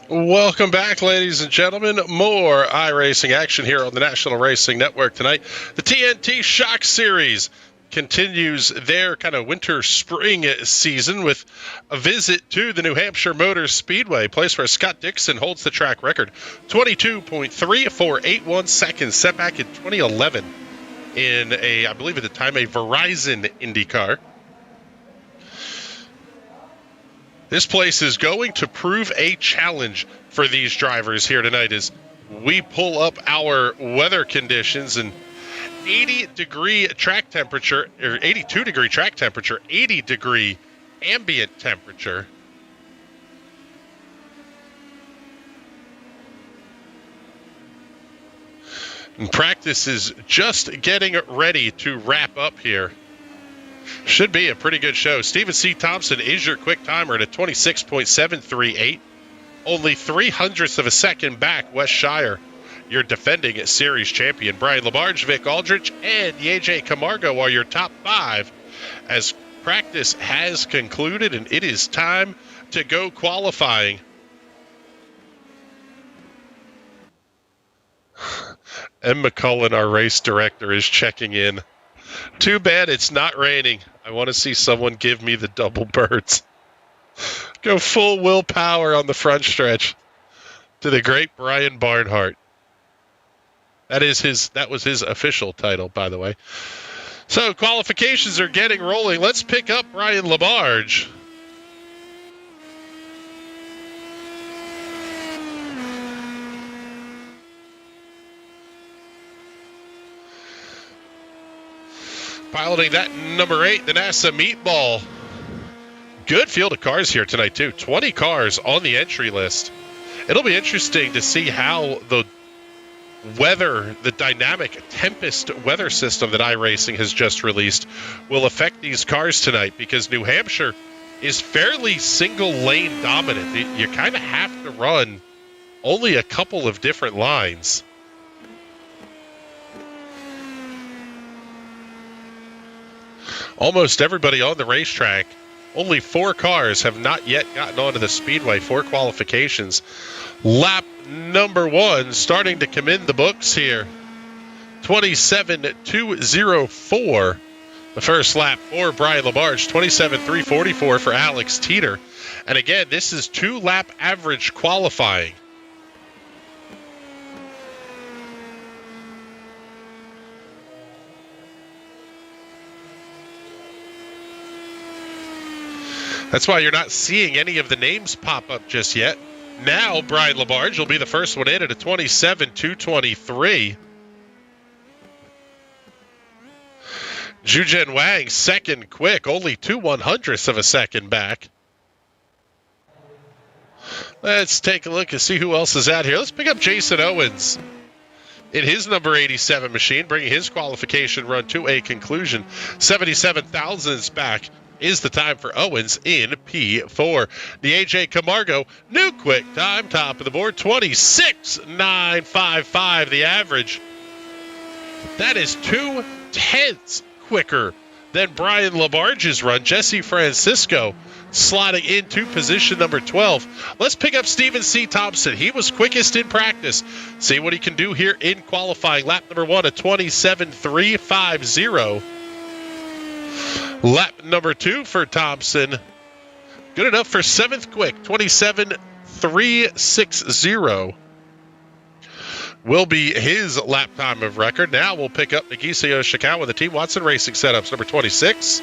Welcome back, ladies and gentlemen. More iRacing action here on the National Racing Network tonight. The TNT Shock Series continues their kind of winter-spring season with a visit to the New Hampshire Motor Speedway, place where Scott Dixon holds the track record. 22.3481 seconds, set back in 2011 in I believe at the time, a Verizon IndyCar. This place is going to prove a challenge for these drivers here tonight as we pull up our weather conditions. And 80-degree track temperature, or 82-degree track temperature, 80-degree ambient temperature. And practice is just getting ready to wrap up here. Should be a pretty good show. Stephen C. Thompson is your quick timer at a 26.738. Only 0.03 of a second back. Wes Shire, your defending series champion. Brian Labarge, Vic Aldrich, and AJ Camargo are your top five as practice has concluded and it is time to go qualifying. M. McCullen, our race director, is checking in. Too bad it's not raining. I want to see someone give me the double birds. Go full willpower on the front stretch to the great Brian Barnhart. That was his official title, by the way. So qualifications are getting rolling. Let's pick up Brian Labarge. Piloting that number 8, the NASA Meatball. Good field of cars here tonight, too. 20 cars on the entry list. It'll be interesting to see how the weather, the dynamic Tempest weather system that iRacing has just released will affect these cars tonight, because New Hampshire is fairly single-lane dominant. You kind of have to run only a couple of different lines. Almost everybody on the racetrack. Only 4 cars have not yet gotten onto the speedway for qualifications. Lap number 1 starting to come in the books here. 27.204. The first lap for Brian Labarge. 27.344 for Alex Teeter. And again, this is 2-lap average qualifying. That's why you're not seeing any of the names pop up just yet. Now, Brian Labarge will be the first one in at a 27.223. Zhujian Wang, second quick, only 0.02 of a second back. Let's take a look and see who else is out here. Let's pick up Jason Owens in his number 87 machine, bringing his qualification run to a conclusion. 77 thousandths back is the time for Owens in P4. The AJ Camargo, new quick time, top of the board, 26.955, the average. That is 0.2 quicker than Brian Labarge's run. Jesse Francisco slotting into position number 12. Let's pick up Stephen C. Thompson. He was quickest in practice. See what he can do here in qualifying. Lap number 1, a 27.350. Lap number 2 for Thompson. Good enough for 7th quick, 27.360. Will be his lap time of record. Now we'll pick up Nagisa Yoshikawa, the Team Watson Racing Setups, number 26.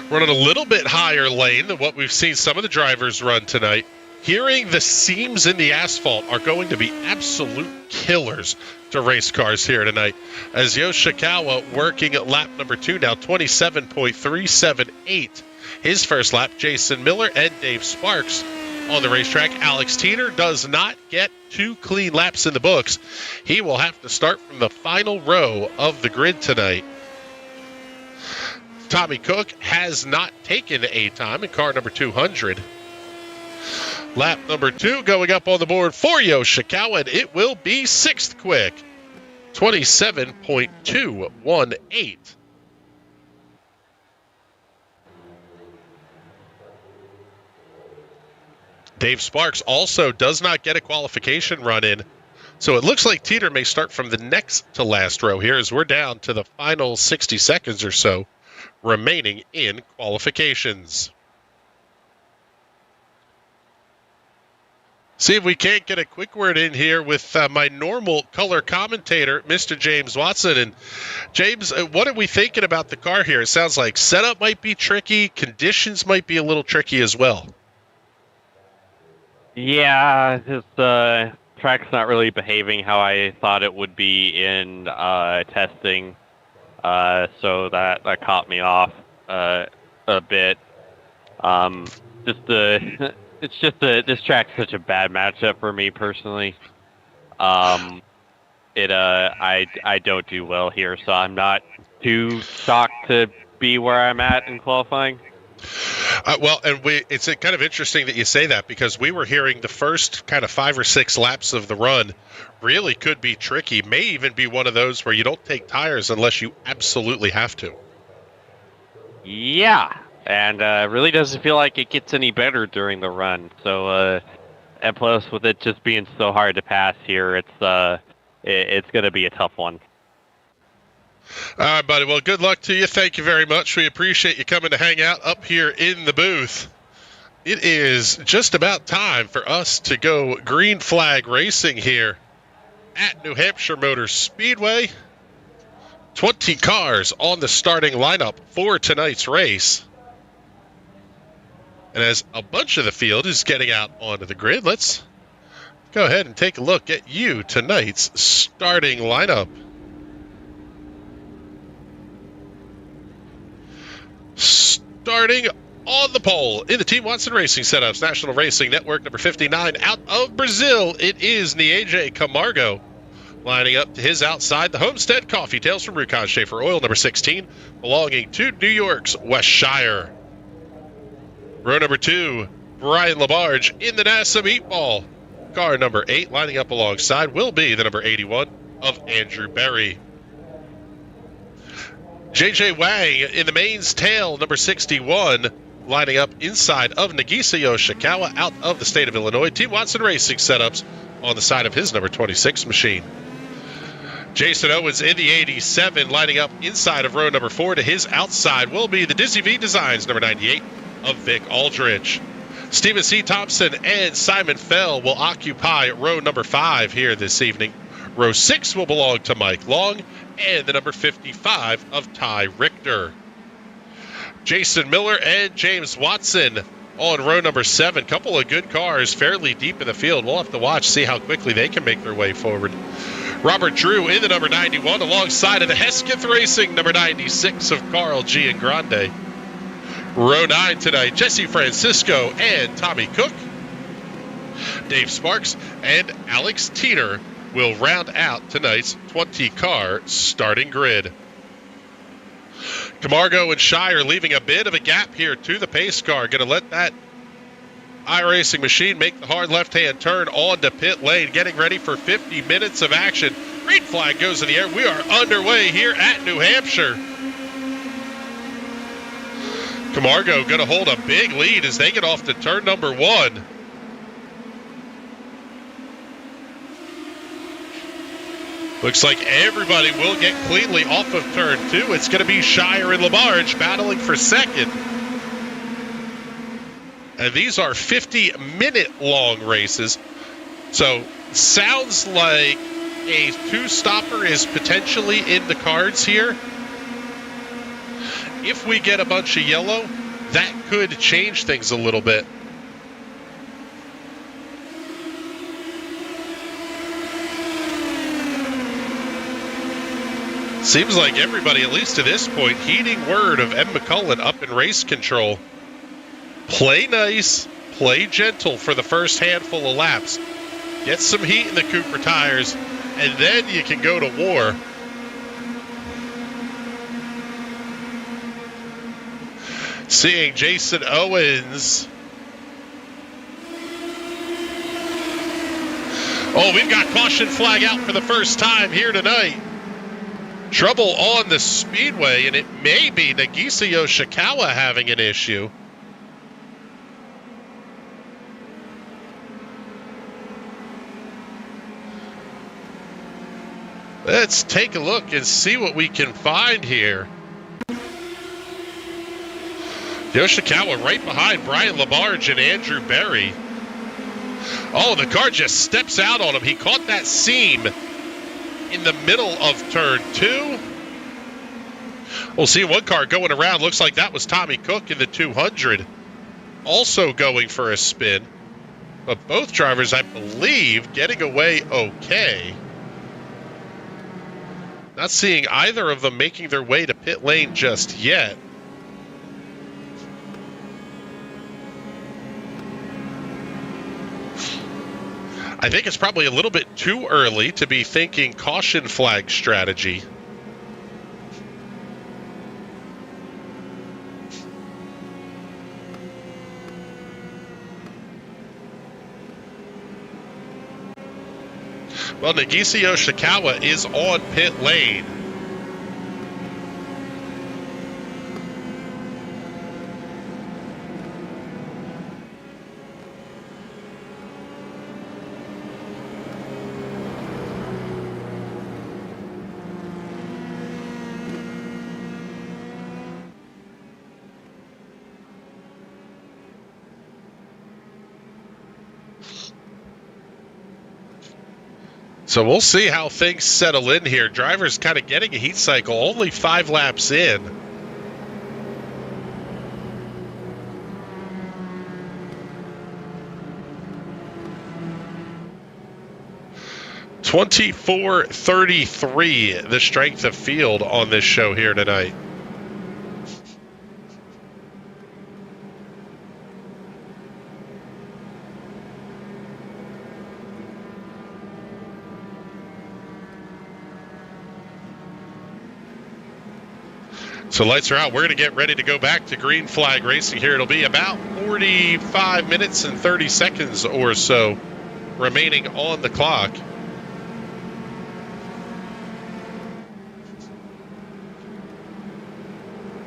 Running a little bit higher lane than what we've seen some of the drivers run tonight. Hearing the seams in the asphalt are going to be absolute killers to race cars here tonight. As Yoshikawa working at lap number 2 now, 27.378. His first lap, Jason Miller and Dave Sparks on the racetrack. Alex Teeter does not get 2 clean laps in the books. He will have to start from the final row of the grid tonight. Tommy Cook has not taken a time in car number 200. Lap number 2 going up on the board for Yoshikawa, and it will be 6th quick. 27.218. Dave Sparks also does not get a qualification run in. So it looks like Teeter may start from the next to last row here as we're down to the final 60 seconds or so remaining in qualifications. See if we can't get a quick word in here with my normal color commentator, Mr. James Watson. And James, what are we thinking about the car here? It sounds like setup might be tricky, conditions might be a little tricky as well. Yeah, this track's not really behaving how I thought it would be in testing, so that caught me off a bit. This track's such a bad matchup for me personally. I don't do well here, so I'm not too shocked to be where I'm at in qualifying. It's kind of interesting that you say that because we were hearing the first kind of 5 or 6 laps of the run really could be tricky. May even be one of those where you don't take tires unless you absolutely have to. Yeah, and really doesn't feel like it gets any better during the run. So, and plus with it just being so hard to pass here, it's going to be a tough one. All right, buddy. Well, good luck to you. Thank you very much. We appreciate you coming to hang out up here in the booth. It is just about time for us to go green flag racing here at New Hampshire Motor Speedway. 20 cars on the starting lineup for tonight's race. And as a bunch of the field is getting out onto the grid, let's go ahead and take a look at tonight's starting lineup. Starting on the pole in the Team Watson Racing Setups National Racing Network number 59 out of Brazil, it is Nietzsche Camargo. Lining up to his outside, the Homestead Coffee Tales from Rukon Schaefer Oil number 16, belonging to New York's Westshire. Row number 2, Brian Labarge in the NASA Meatball. Car number 8 lining up alongside will be the number 81 of Andrew Berry. JJ Wang in the mains tail, number 61, lining up inside of Nagisa Yoshikawa out of the state of Illinois. Team Watson Racing Setups on the side of his number 26 machine. Jason Owens in the 87, lining up inside of row number 4 to his outside will be the Dizzy V Designs number 98 of Vic Aldrich. Stephen C. Thompson and Simon Fell will occupy row number 5 here this evening. Row 6 will belong to Mike Long and the number 55 of Ty Richter. Jason Miller and James Watson on row number 7. Couple of good cars fairly deep in the field. We'll have to watch, see how quickly they can make their way forward. Robert Drew in the number 91 alongside of the Hesketh Racing number 96 of Carl Giangrande. Row 9 tonight, Jesse Francisco and Tommy Cook. Dave Sparks and Alex Teeter will round out tonight's 20-car starting grid. Camargo and Shire leaving a bit of a gap here to the pace car. Going to let that iRacing machine make the hard left-hand turn onto pit lane. Getting ready for 50 minutes of action. Green flag goes in the air. We are underway here at New Hampshire. Camargo going to hold a big lead as they get off to turn number 1. Looks like everybody will get cleanly off of turn 2. It's going to be Shire and Labarge battling for second. And these are 50-minute long races. So sounds like a 2-stopper is potentially in the cards here. If we get a bunch of yellow, that could change things a little bit. Seems like everybody, at least to this point, heeding word of M. McCullen up in race control. Play nice, play gentle for the first handful of laps. Get some heat in the Cooper tires, and then you can go to war. Seeing Jason Owens Oh, we've got caution flag out for the first time here tonight. Trouble on the speedway, and it may be Nagisa Yoshikawa having an issue. Let's take a look and see what we can find here. Yoshikawa right behind Brian Labarge and Andrew Berry. Oh, the car just steps out on him. He caught that seam in the middle of turn 2. We'll see one car going around. Looks like that was Tommy Cook in the 200. Also going for a spin. But both drivers, I believe, getting away okay. Not seeing either of them making their way to pit lane just yet. I think it's probably a little bit too early to be thinking caution flag strategy. Well, Nagisa Yoshikawa is on pit lane. So we'll see how things settle in here. Drivers kind of getting a heat cycle, only 5 laps in. .2433, the strength of field on this show here tonight. So lights are out. We're going to get ready to go back to green flag racing here. It'll be about 45 minutes and 30 seconds or so remaining on the clock.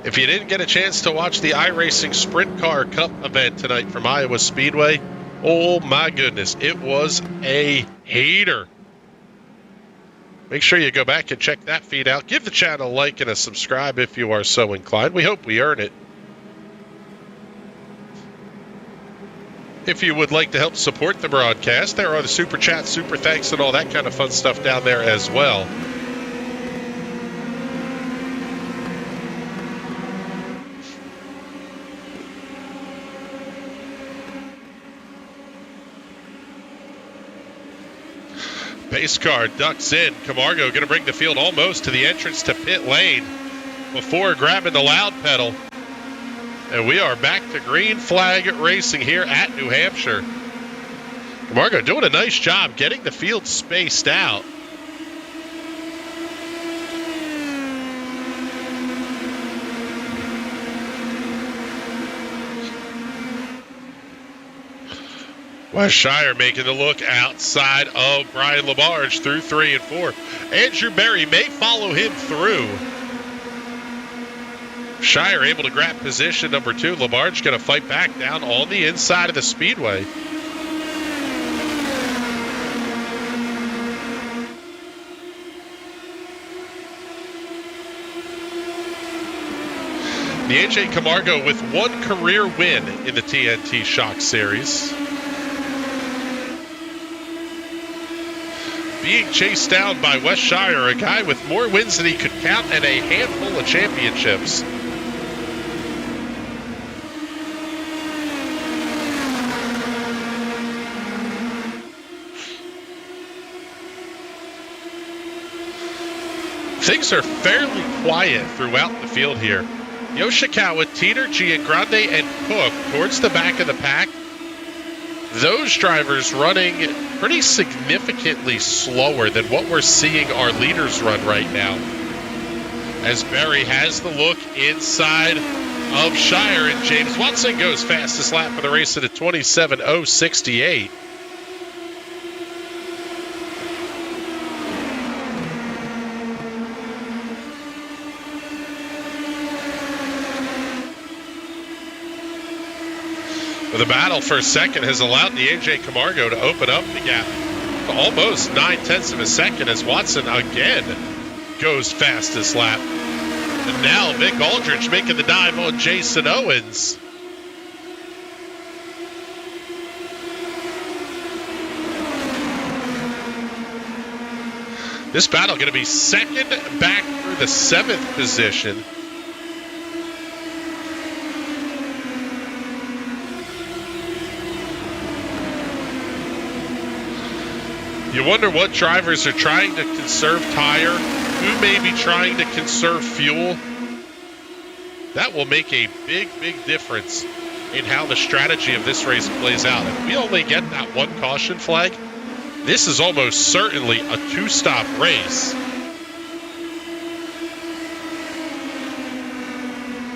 If you didn't get a chance to watch the iRacing Sprint Car Cup event tonight from Iowa Speedway, oh my goodness, it was a heater. Make sure you go back and check that feed out. Give the channel a like and a subscribe if you are so inclined. We hope we earn it. If you would like to help support the broadcast, there are the super chats, super thanks, and all that kind of fun stuff down there as well. Pace car ducks in. Camargo going to bring the field almost to the entrance to pit lane before grabbing the loud pedal. And we are back to green flag racing here at New Hampshire. Camargo doing a nice job getting the field spaced out. Wes Shire making the look outside of Brian Labarge through 3 and 4. Andrew Berry may follow him through. Shire able to grab position number 2. Labarge going to fight back down on the inside of the speedway. The AJ Camargo with 1 career win in the TNT Shock Series. Being chased down by Wes Shire, a guy with more wins than he could count and a handful of championships. Things are fairly quiet throughout the field here. Yoshikawa, Teeter, Giangrande, and Cook towards the back of the pack. Those drivers running pretty significantly slower than what we're seeing our leaders run right now. As Berry has the look inside of Shire, and James Watson goes fastest lap of the race at a 27.068. The battle for second has allowed the AJ Camargo to open up the gap to almost 9/10 of a second as Watson again goes fastest lap. And now Vic Aldrich making the dive on Jason Owens. This battle going to be second back through the 7th position. You wonder what drivers are trying to conserve tire, who may be trying to conserve fuel. That will make a big, big difference in how the strategy of this race plays out. If we only get that one caution flag, this is almost certainly a 2-stop race.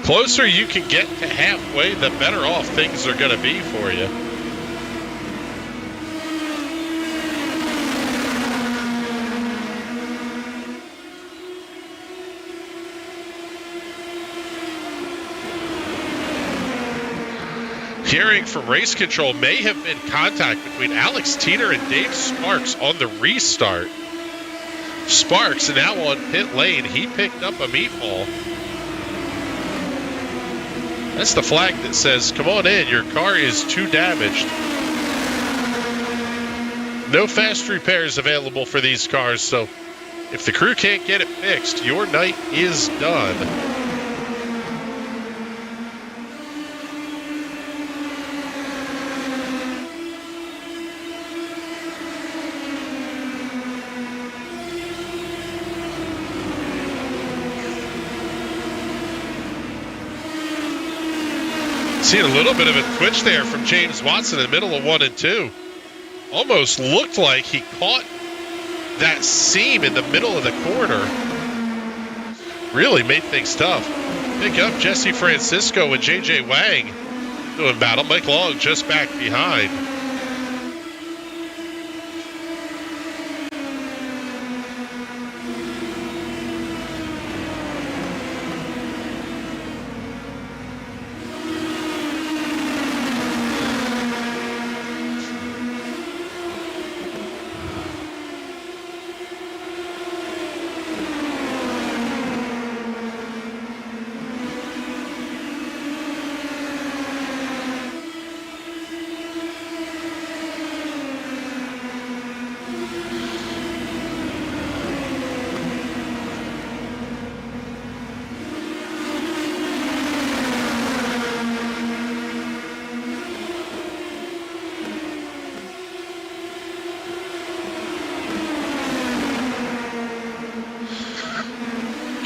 Closer you can get to halfway, the better off things are going to be for you. Hearing from race control, may have been contact between Alex Teeter and Dave Sparks on the restart. Sparks now on pit lane. He picked up a meatball. That's the flag that says, come on in, your car is too damaged. No fast repairs available for these cars, so if the crew can't get it fixed, your night is done. Seeing a little bit of a twitch there from James Watson in the middle of 1 and 2. Almost looked like he caught that seam in the middle of the corner. Really made things tough. Pick up Jesse Francisco and JJ Wang doing battle. Mike Long just back behind.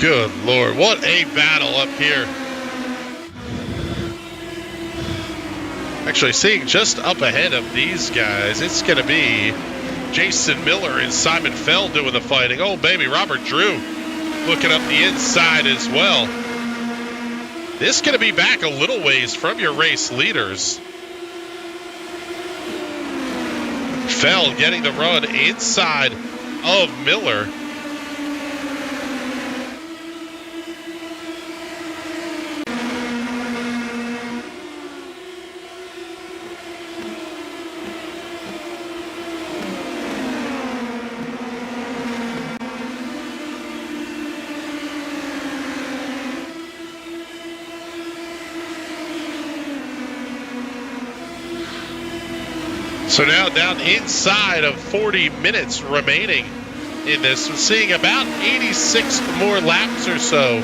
Good Lord, what a battle up here. Actually, seeing just up ahead of these guys, it's going to be Jason Miller and Simon Fell doing the fighting. Oh, baby, Robert Drew looking up the inside as well. This is going to be back a little ways from your race leaders. Fell getting the run inside of Miller. So now down inside of 40 minutes remaining in this, seeing about 86 more laps or so.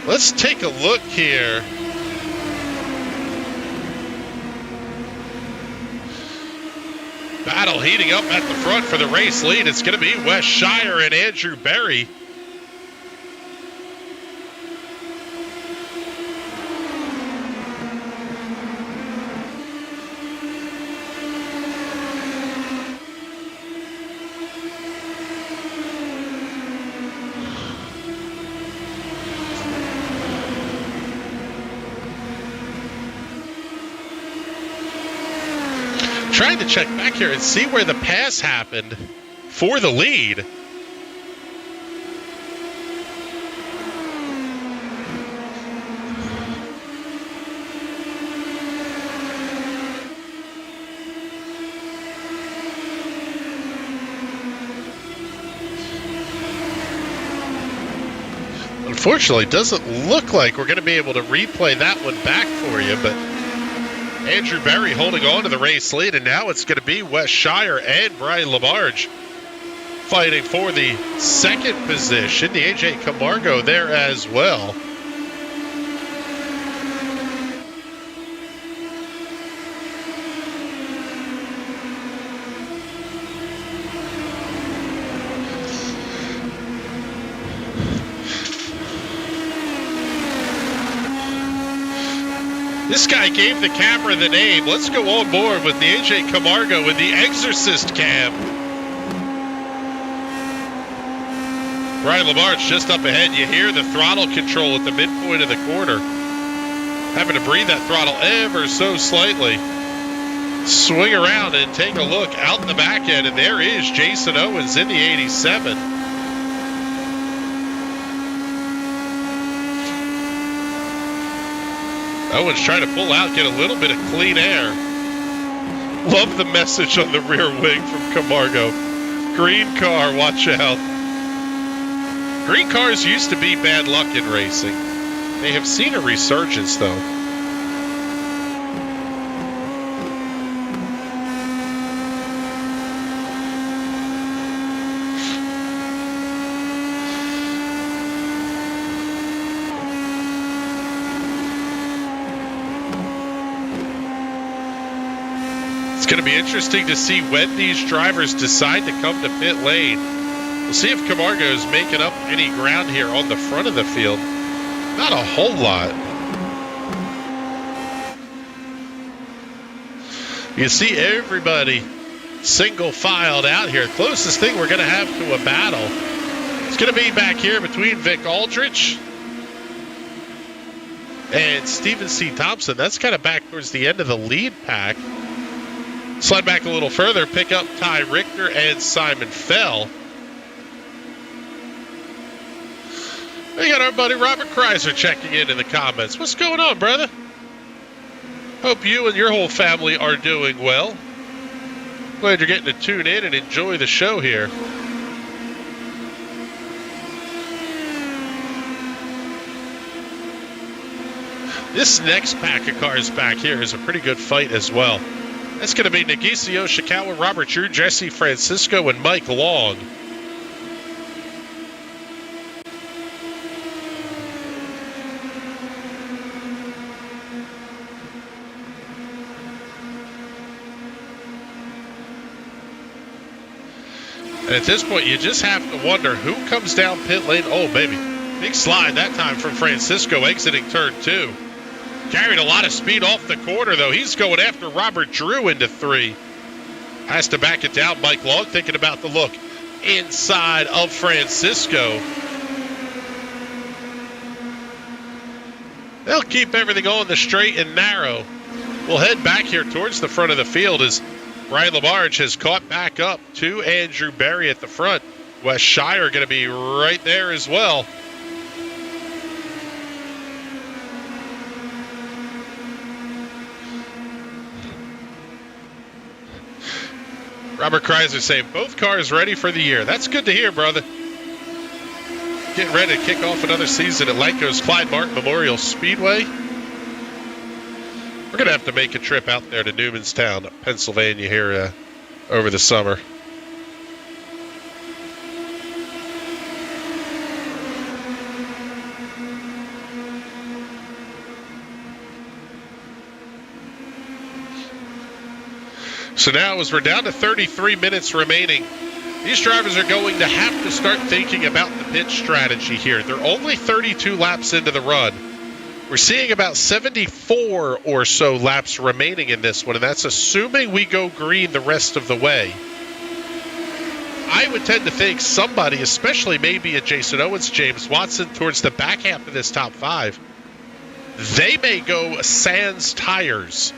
Let's take a look here. Battle heating up at the front for the race lead. It's going to be Wes Shire and Andrew Berry. Trying to check back here and see where the pass happened for the lead. Unfortunately, doesn't look like we're going to be able to replay that one back for you, but Andrew Berry holding on to the race lead, and now it's going to be Wes Shire and Brian Lamarge fighting for the second position. The AJ Camargo there as well. This guy gave the camera the name. Let's go on board with the AJ Camargo with the Exorcist cam. Brian Lamarche just up ahead. You hear the throttle control at the midpoint of the corner. Having to breathe that throttle ever so slightly. Swing around and take a look out in the back end, and there is Jason Owens in the 87. Owens trying to pull out, get a little bit of clean air. Love the message on the rear wing from Camargo. Green car, watch out. Green cars used to be bad luck in racing. They have seen a resurgence, though. It's going to be interesting to see when these drivers decide to come to pit lane. We'll see if Camargo is making up any ground here on the front of the field. Not a whole lot. You see everybody single filed out here. Closest thing we're going to have to a battle. It's going to be back here between Vic Aldrich and Stephen C. Thompson. That's kind of back towards the end of the lead pack. Slide back a little further, pick up Ty Richter and Simon Fell. We got our buddy Robert Kreiser checking in the comments. What's going on, brother? Hope you and your whole family are doing well. Glad you're getting to tune in and enjoy the show here. This next pack of cars back here is a pretty good fight as well. That's going to be Nagisio Shikawa, Robert Drew, Jesse Francisco, and Mike Long. And at this point, you just have to wonder who comes down pit lane. Oh, baby. Big slide that time from Francisco exiting turn 2. Carried a lot of speed off the corner, though. He's going after Robert Drew into 3. Has to back it down. Mike Long thinking about the look inside of Francisco. They'll keep everything on the straight and narrow. We'll head back here towards the front of the field as Brian Lamarche has caught back up to Andrew Berry at the front. Wes Shire going to be right there as well. Robert Kreiser saying both cars ready for the year. That's good to hear, brother. Getting ready to kick off another season at Lanco's Clyde Martin Memorial Speedway. We're going to have to make a trip out there to Newmanstown, Pennsylvania here over the summer. So now as we're down to 33 minutes remaining, these drivers are going to have to start thinking about the pit strategy here. They're only 32 laps into the run. We're seeing about 74 or so laps remaining in this one, and that's assuming we go green the rest of the way. I would tend to think somebody, especially maybe a Jason Owens, James Watson, towards the back half of this top 5, they may go sans tires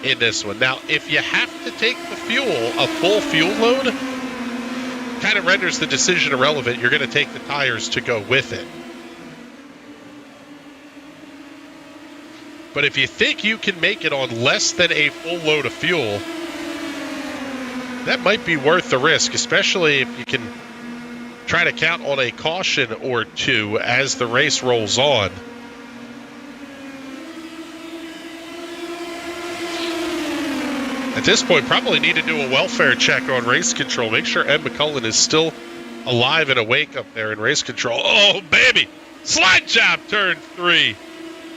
in this one. Now, if you have to take the fuel, a full fuel load, kind of renders the decision irrelevant. You're going to take the tires to go with it. But if you think you can make it on less than a full load of fuel, that might be worth the risk, especially if you can try to count on a caution or two as the race rolls on. At this point, probably need to do a welfare check on race control. Make sure Ed McCullen is still alive and awake up there in race control. Oh, baby! Slide job, turn 3.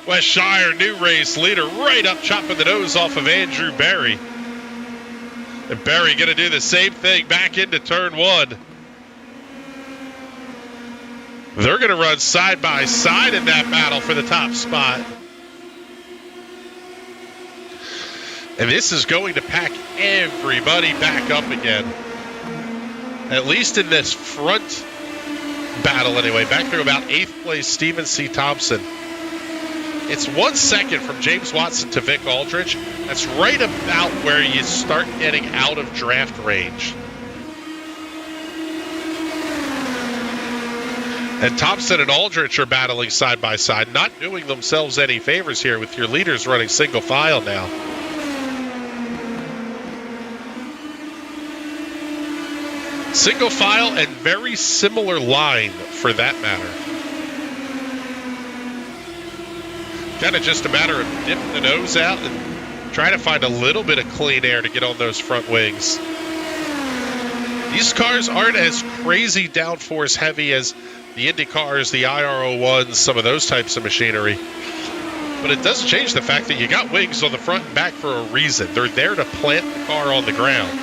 West Shire, new race leader, right up chopping the nose off of Andrew Berry. And Berry going to do the same thing back into turn 1. They're going to run side by side in that battle for the top spot. And this is going to pack everybody back up again. At least in this front battle anyway. Back through about 8th place, Stephen C. Thompson. It's 1 second from James Watson to Vic Aldrich. That's right about where you start getting out of draft range. And Thompson and Aldrich are battling side by side, not doing themselves any favors here with your leaders running single file now. Single file and very similar line for that matter. Kind of just a matter of dipping the nose out and trying to find a little bit of clean air to get on those front wings. These cars aren't as crazy downforce heavy as the Indy cars, the IR01s, some of those types of machinery. But it doesn't change the fact that you got wings on the front and back for a reason. They're there to plant the car on the ground.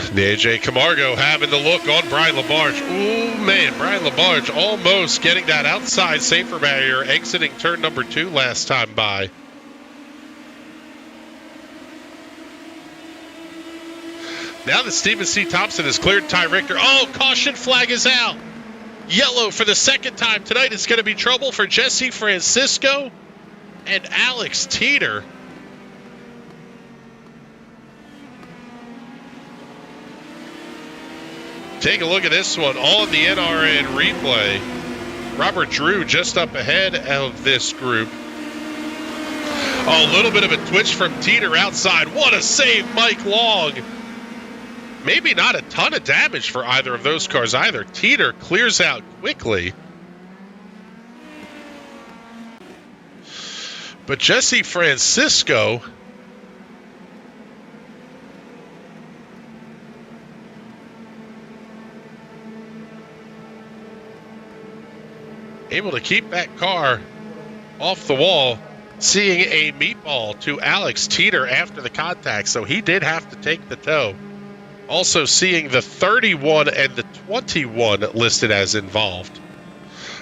The AJ Camargo having the look on Brian LaBarge. Ooh, man, Brian LaBarge almost getting that outside safer barrier, exiting turn number 2 last time by. Now that Stephen C. Thompson has cleared Ty Richter. Oh, caution flag is out. Yellow for the second time tonight. It's going to be trouble for Jesse Francisco and Alex Teeter. Take a look at this one on the NRN replay. Robert Drew just up ahead of this group. Oh, a little bit of a twitch from Teeter outside. What a save, Mike Long. Maybe not a ton of damage for either of those cars either. Teeter clears out quickly. But Jesse Francisco able to keep that car off the wall, seeing a meatball to Alex Teeter after the contact, so he did have to take the tow. Also seeing the 31 and the 21 listed as involved.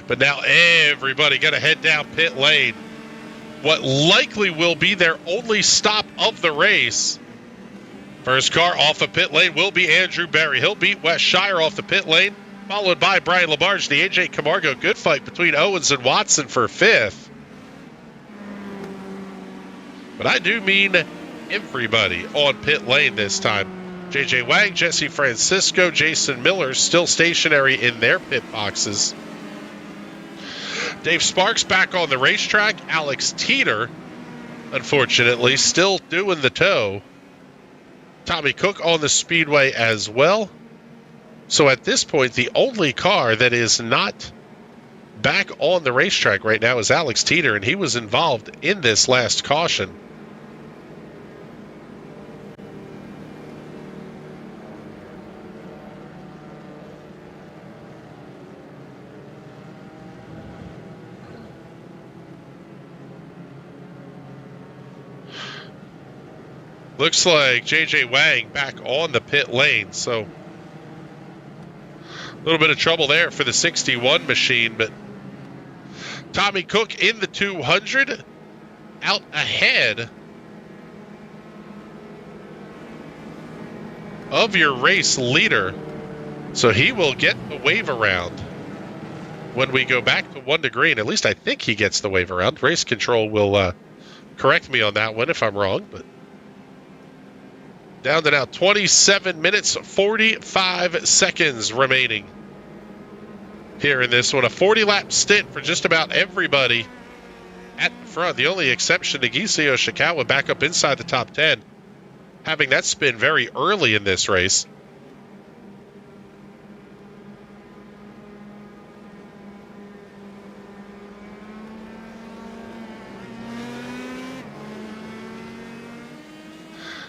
But now everybody got to head down pit lane. What likely will be their only stop of the race. First car off of pit lane will be Andrew Berry. He'll beat West Shire off the pit lane, followed by Brian LaBarge. The AJ Camargo, good fight between Owens and Watson for 5th. But I do mean everybody on pit lane this time. JJ Wang, Jesse Francisco, Jason Miller still stationary in their pit boxes. Dave Sparks back on the racetrack. Alex Teeter, unfortunately, still doing the tow. Tommy Cook on the speedway as well. So at this point, the only car that is not back on the racetrack right now is Alex Teeter, and he was involved in this last caution. Looks like JJ Wang back on the pit lane, so a little bit of trouble there for the 61 machine, but Tommy Cook in the 200 out ahead of your race leader, so he will get the wave around when we go back to 1 to green. At least I think he gets the wave around. Race control will correct me on that one if I'm wrong, but down to now 27 minutes, 45 seconds remaining. here in this one. A 40-lap stint for just about everybody at the front. The only exception, Nagiso Ishikawa back up inside the top 10, having that spin very early in this race.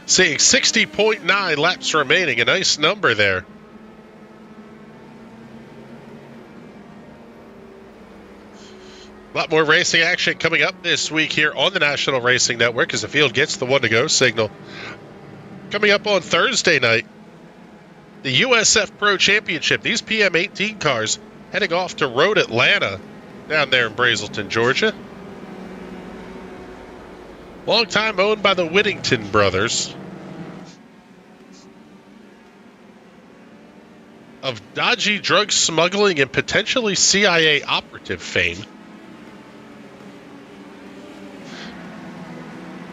Seeing 60.9 laps remaining, a nice number there. A lot more racing action coming up this week here on the National Racing Network as the field gets the one-to-go signal. Coming up on Thursday night, the USF Pro Championship. These PM18 cars heading off to Road Atlanta down there in Brazelton, Georgia. Long time owned by the Whittington brothers. Of dodgy drug smuggling and potentially CIA operative fame.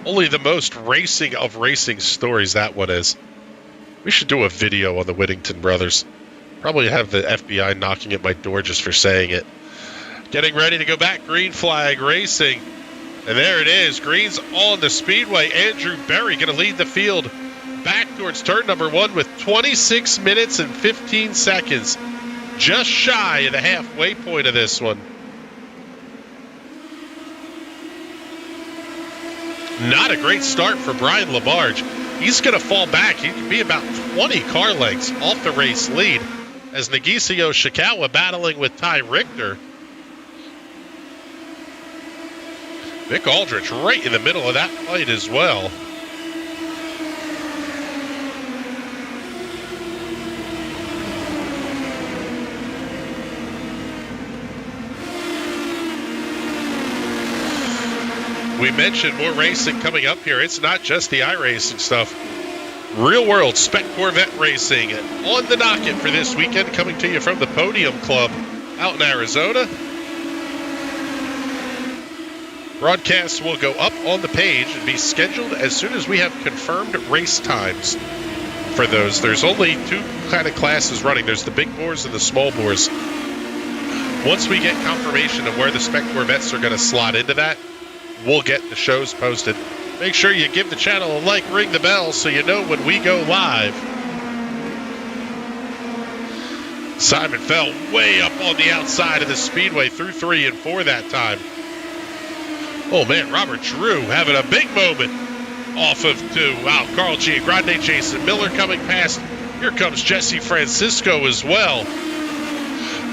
Only the most racing of racing stories that one is. We should do a video on the Whittington brothers. Probably have the FBI knocking at my door just for saying it. Getting ready to go back, green flag racing. And there it is, green's on the speedway. Andrew Berry going to lead the field back towards turn number 1 with 26 minutes and 15 seconds. Just shy of the halfway point of this one. Not a great start for Brian Labarge. He's going to fall back. He could be about 20 car lengths off the race lead as Nagiso Ishikawa battling with Ty Richter. Vic Aldrich right in the middle of that fight as well. We mentioned more racing coming up here. It's not just the iRacing stuff. Real world spec Corvette racing on the docket for this weekend, coming to you from the Podium Club out in Arizona. Broadcasts will go up on the page and be scheduled as soon as we have confirmed race times for those. There's only 2 kind of classes running. There's the big bores and the small bores. Once we get confirmation of where the spec Corvettes are going to slot into that, we'll get the shows posted. Make sure you give the channel a like, ring the bell so you know when we go live. Simon fell way up on the outside of the speedway through 3 and 4 that time. Oh man, Robert Drew having a big moment off of 2. Wow, Carl Giangrande, Jason Miller coming past. Here comes Jesse Francisco as well.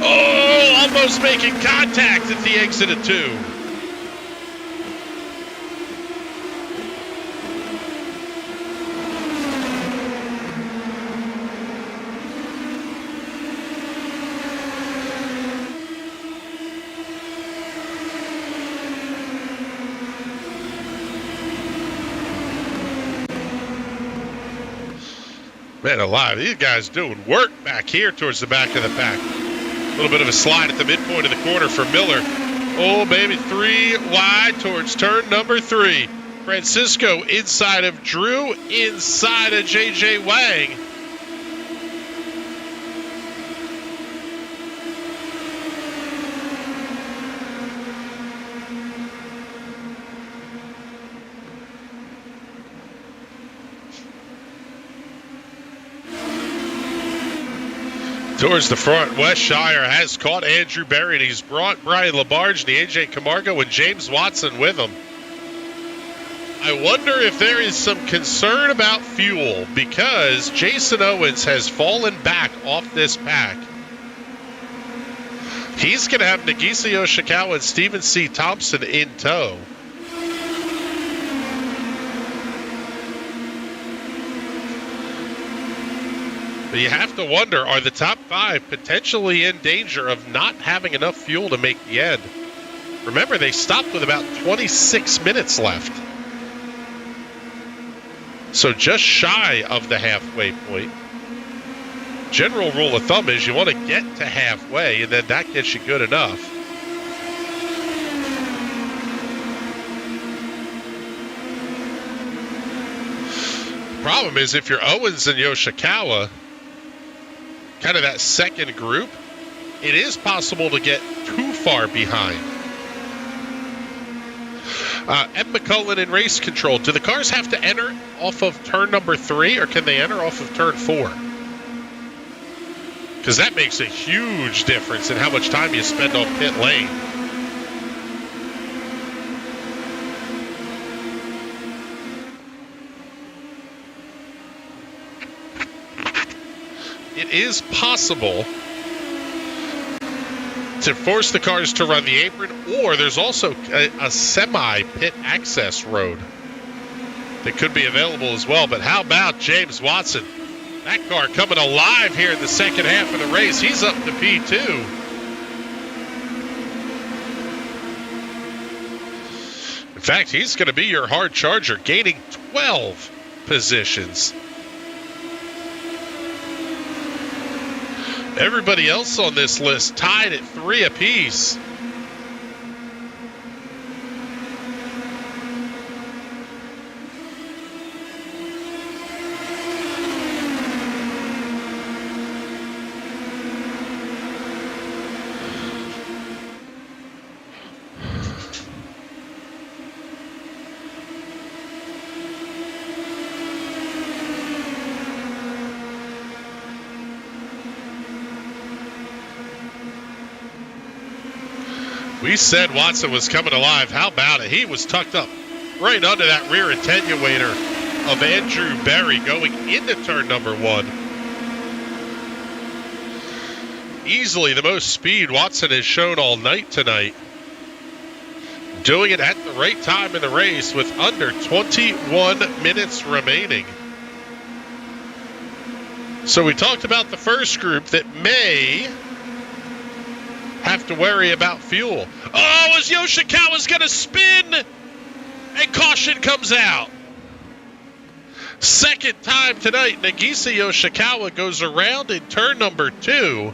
Oh, almost making contact at the exit of 2. Man alive, these guys doing work back here towards the back of the pack. A little bit of a slide at the midpoint of the corner for Miller. Oh, baby, 3 wide towards turn number 3. Francisco inside of Drew, inside of J.J. Wang. Towards the front, Wes Shire has caught Andrew Berry, and he's brought Brian Labarge, the AJ Camargo, and James Watson with him. I wonder if there is some concern about fuel, because Jason Owens has fallen back off this pack. He's going to have Nagiso Ishikawa and Stephen C. Thompson in tow. But you have to wonder, are the top 5 potentially in danger of not having enough fuel to make the end? Remember, they stopped with about 26 minutes left. So just shy of the halfway point. General rule of thumb is you want to get to halfway, and then that gets you good enough. Problem is, if you're Owens and Yoshikawa, kind of that second group, it is possible to get too far behind. M. McCullen in race control. Do the cars have to enter off of turn number 3, or can they enter off of turn 4? Because that makes a huge difference in how much time you spend on pit lane. It is possible to force the cars to run the apron, or there's also a semi-pit access road that could be available as well. But how about James Watson? That car coming alive here in the second half of the race. He's up to P2. In fact, he's going to be your hard charger, gaining 12 positions. Everybody else on this list tied at 3 apiece. We said Watson was coming alive. How about it? He was tucked up right under that rear attenuator of Andrew Berry going into turn number 1. Easily the most speed Watson has shown all night tonight. Doing it at the right time in the race with under 21 minutes remaining. So we talked about the first group that may have to worry about fuel. Oh, as Yoshikawa's going to spin, and caution comes out. Second time tonight, Nagisa Yoshikawa goes around in turn number 2.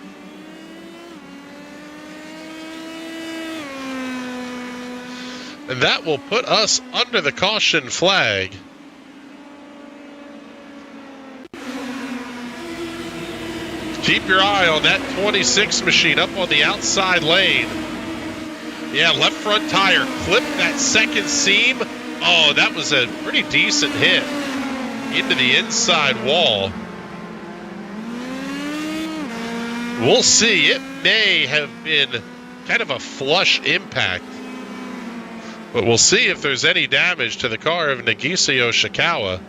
And that will put us under the caution flag. Keep your eye on that 26 machine up on the outside lane. Yeah, left front tire clipped that second seam. Oh, that was a pretty decent hit into the inside wall. We'll see. It may have been kind of a flush impact, but we'll see if there's any damage to the car of Nagisa Yoshikawa.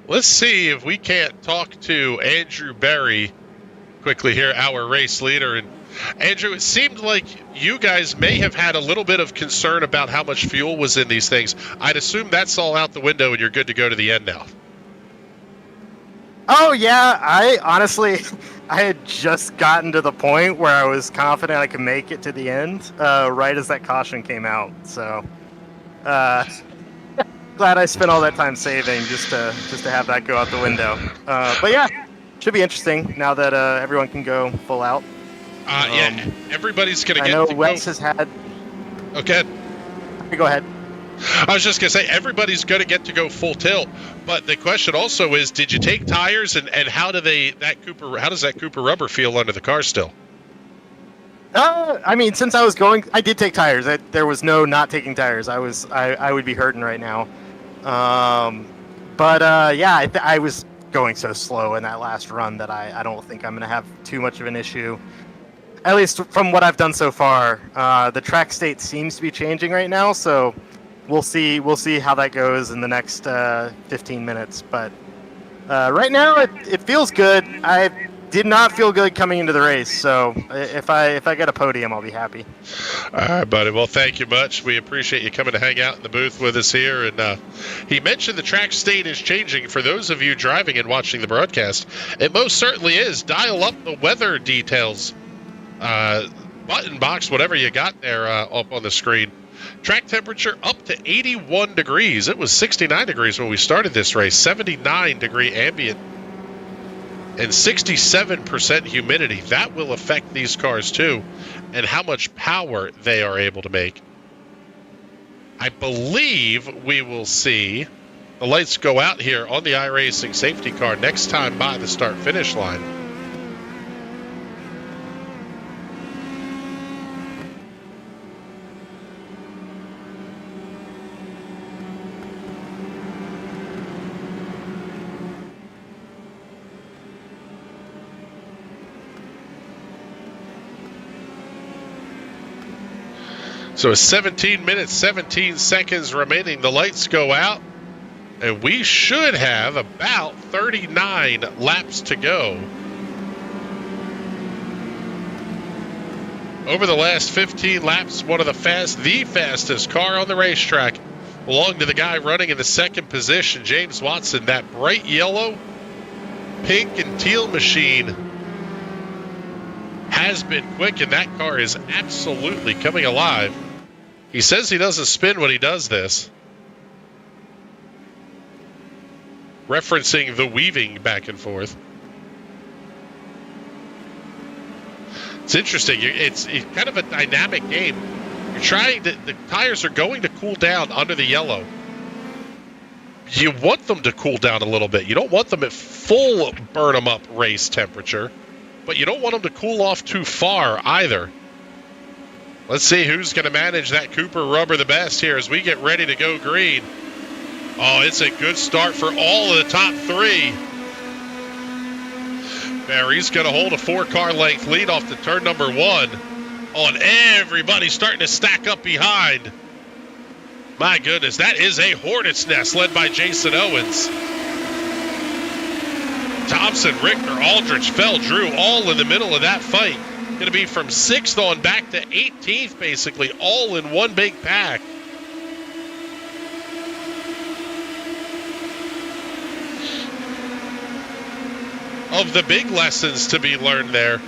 Let's see if we can't talk to Andrew Berry quickly here, our race leader. And Andrew, it seemed like you guys may have had a little bit of concern about how much fuel was in these things. I'd assume that's all out the window and you're good to go to the end now. Oh, yeah. I honestly, I had just gotten to the point where I was confident I could make it to the end right as that caution came out. So, glad I spent all that time saving just to have that go out the window. But yeah, should be interesting now that everyone can go full out. Yeah, everybody's going to get. I know Wes has had. Okay. Go ahead. I was just going to say everybody's going to get to go full tilt, but the question also is, did you take tires, and how does that Cooper rubber feel under the car still? I mean, since I was going, I did take tires. There was no not taking tires. I would be hurting right now. Yeah, I was going so slow in that last run that I don't think I'm going to have too much of an issue. At least from what I've done so far. The track state seems to be changing right now, so we'll see how that goes in the next 15 minutes. But right now, it feels good. I did not feel good coming into the race, so if I get a podium, I'll be happy. All right, buddy. Well, thank you much. We appreciate you coming to hang out in the booth with us here. And he mentioned the track state is changing. For those of you driving and watching the broadcast, it most certainly is. Dial up the weather details, button box, whatever you got there up on the screen. Track temperature up to 81 degrees. It was 69 degrees when we started this race, 79-degree ambient, and 67% humidity. That will affect these cars too, and how much power they are able to make. I believe we will see the lights go out here on the iRacing safety car next time by the start-finish line. So 17 minutes, 17 seconds remaining. The lights go out, and we should have about 39 laps to go. Over the last 15 laps, one of the fastest car on the racetrack belonged to the guy running in the second position, James Watson. That bright yellow, pink, and teal machine has been quick, and that car is absolutely coming alive. He says he doesn't spin when he does this, referencing the weaving back and forth. It's interesting. It's kind of a dynamic game. You're trying to, the tires are going to cool down under the yellow. You want them to cool down a little bit. You don't want them at full burn them up race temperature, but you don't want them to cool off too far either. Let's see who's going to manage that Cooper rubber the best here as we get ready to go green. Oh, it's a good start for all of the top three. Barry's going to hold a 4-car length lead off the turn number 1 on everybody starting to stack up behind. My goodness, that is a hornet's nest led by Jason Owens. Thompson, Richter, Aldrich, Fell, Drew, all in the middle of that fight. Going to be from 6th on back to 18th, basically, all in one big pack. Of the big lessons to be learned there,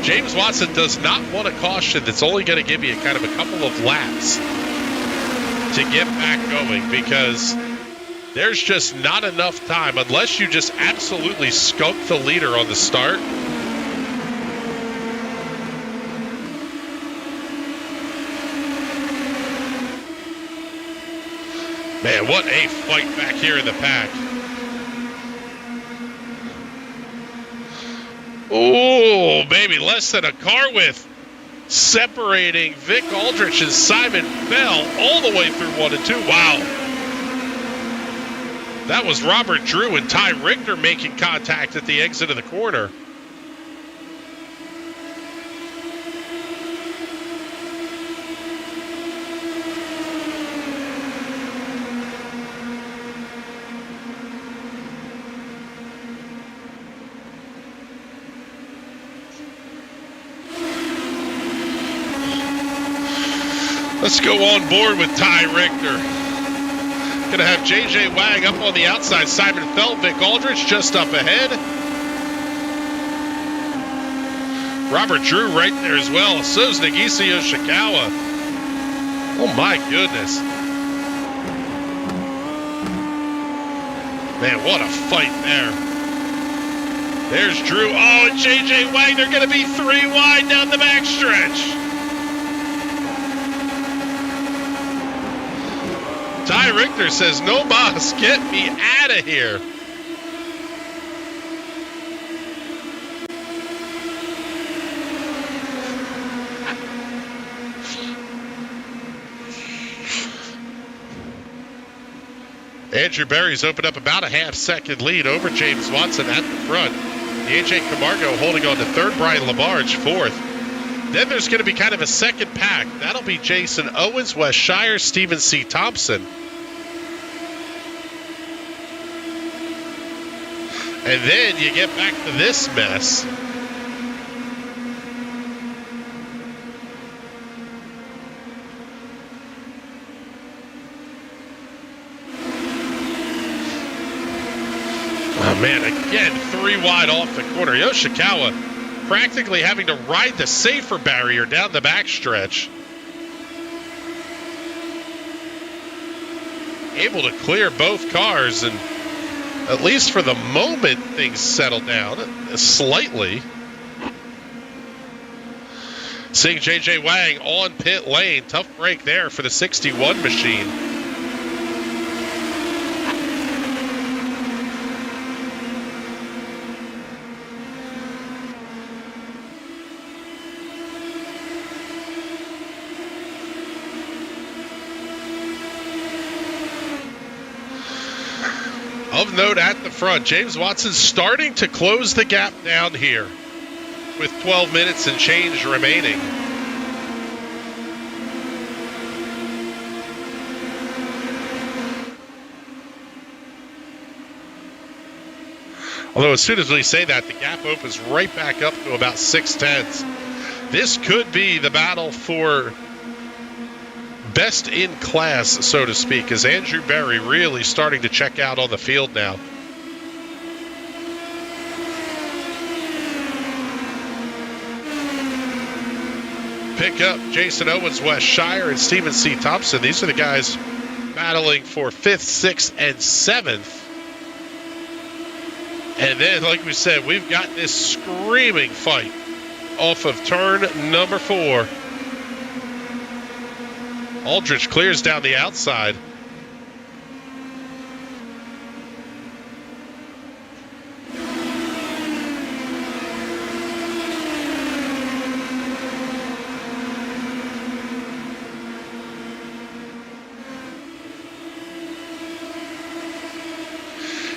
James Watson does not want a caution that's only going to give you kind of a couple of laps to get back going, because there's just not enough time unless you just absolutely skunk the leader on the start. Man, what a fight back here in the pack. Oh, maybe less than a car width separating Vic Aldrich and Simon Fell all the way through 1 and 2. Wow. That was Robert Drew and Ty Richter making contact at the exit of the corner. Let's go on board with Ty Richter. Gonna have JJ Wag up on the outside. Simon Felt, Vic Aldrich just up ahead. Robert Drew right there as well. So's Nagisa Yoshikawa. Oh my goodness. Man, what a fight there. There's Drew. Oh, and JJ Wag, they're gonna be 3 wide down the backstretch. Ty Richter says, no mas, get me out of here. Andrew Berry's opened up about a half-second lead over James Watson at the front. AJ Camargo holding on to 3rd, Brian Labarge 4th. Then there's going to be kind of a second pack. That'll be Jason Owens, Wes Shire, Stephen C. Thompson. And then you get back to this mess. Oh man, again, 3 wide off the corner. Yoshikawa practically having to ride the safer barrier down the backstretch. Able to clear both cars, and at least for the moment, things settle down slightly. Seeing JJ Wang on pit lane. Tough break there for the 61 machine. Of note at the front, James Watson starting to close the gap down here with 12 minutes and change remaining. Although as soon as we say that, the gap opens right back up to about 6/10. This could be the battle for best in class, so to speak, as Andrew Berry really starting to check out on the field now. Pick up Jason Owens, Wes Shire, and Stephen C. Thompson. These are the guys battling for 5th, 6th, and 7th. And then, like we said, we've got this screaming fight off of turn number 4. Aldrich clears down the outside.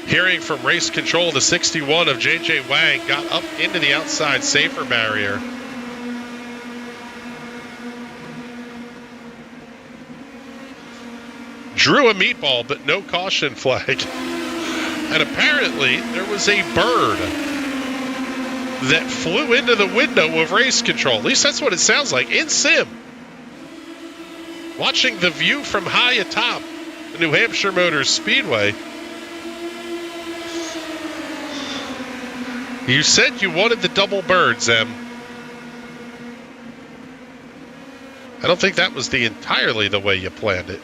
Hearing from race control, the 61 of JJ Wang got up into the outside safer barrier. Drew a meatball, but no caution flag. And apparently, there was a bird that flew into the window of race control. At least that's what it sounds like in sim. Watching the view from high atop the New Hampshire Motor Speedway. You said you wanted the double birds, Em. I don't think that was entirely the way you planned it.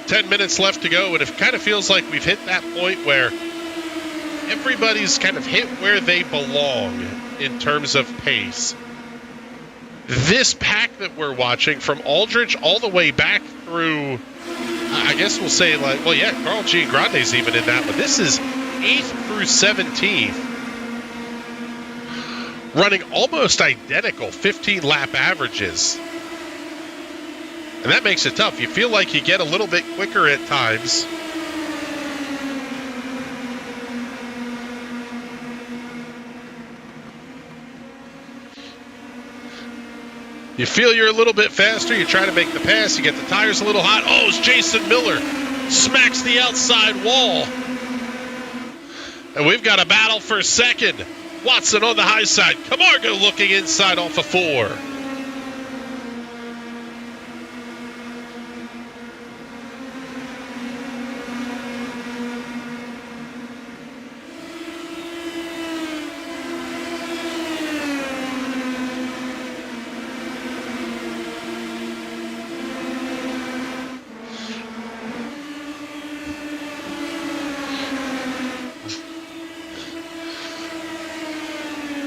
Ten minutes left to go, and it kind of feels like we've hit that point where everybody's kind of hit where they belong in terms of pace. This pack that we're watching from Aldrich all the way back through, I guess we'll say, like, well, yeah, Carl Giangrande's even in that one. This is 8th through 17th. Running almost identical 15-lap averages. And that makes it tough. You feel like you get a little bit quicker at times. You feel you're a little bit faster. You try to make the pass. You get the tires a little hot. Oh, it's Jason Miller. Smacks the outside wall. And we've got a battle for second. Watson on the high side. Camargo looking inside off of 4.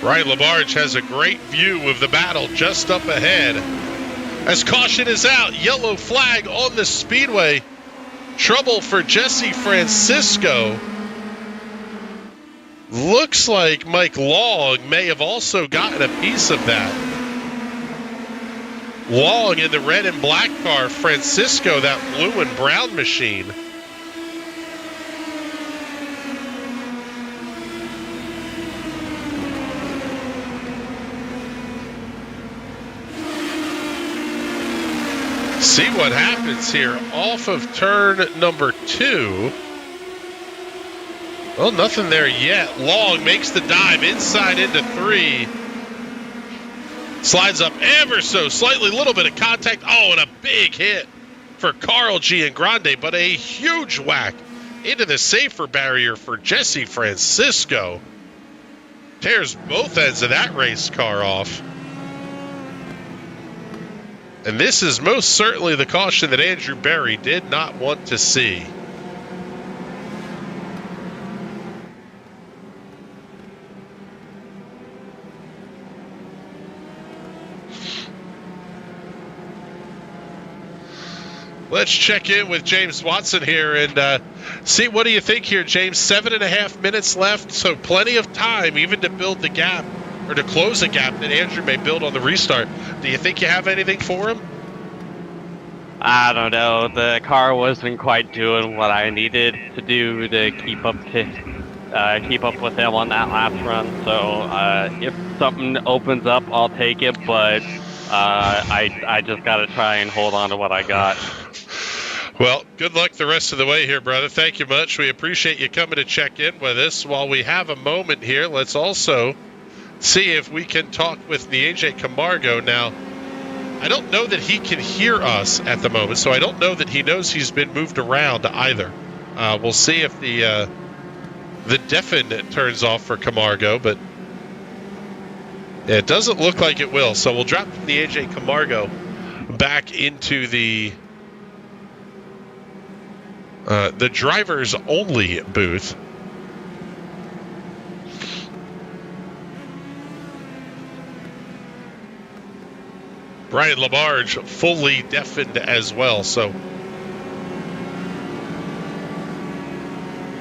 Ryan LaBarge has a great view of the battle just up ahead. As caution is out, yellow flag on the speedway. Trouble for Jesse Francisco. Looks like Mike Long may have also gotten a piece of that. Long in the red and black car, Francisco that blue and brown machine. See what happens here off of turn number 2. Well, nothing there yet. Long makes the dive inside into 3. Slides up ever so slightly, little bit of contact. Oh, and a big hit for Carl Giangrande, but a huge whack into the safer barrier for Jesse Francisco. Tears both ends of that race car off. And this is most certainly the caution that Andrew Berry did not want to see. Let's check in with James Watson here and see, what do you think here, James? 7.5 minutes left, so plenty of time even to build the gap, or to close the gap that Andrew may build on the restart. Do you think you have anything for him? I don't know. The car wasn't quite doing what I needed to do to keep up with him on that last run. So if something opens up, I'll take it. But I just got to try and hold on to what I got. Well, good luck the rest of the way here, brother. Thank you much. We appreciate you coming to check in with us. While we have a moment here, let's also see if we can talk with the AJ Camargo. Now, I don't know that he can hear us at the moment, so I don't know that he knows he's been moved around either. We'll see if the deafen turns off for Camargo, but it doesn't look like it will. So we'll drop the AJ Camargo back into the drivers only booth. Brian Lamarge fully deafened as well. So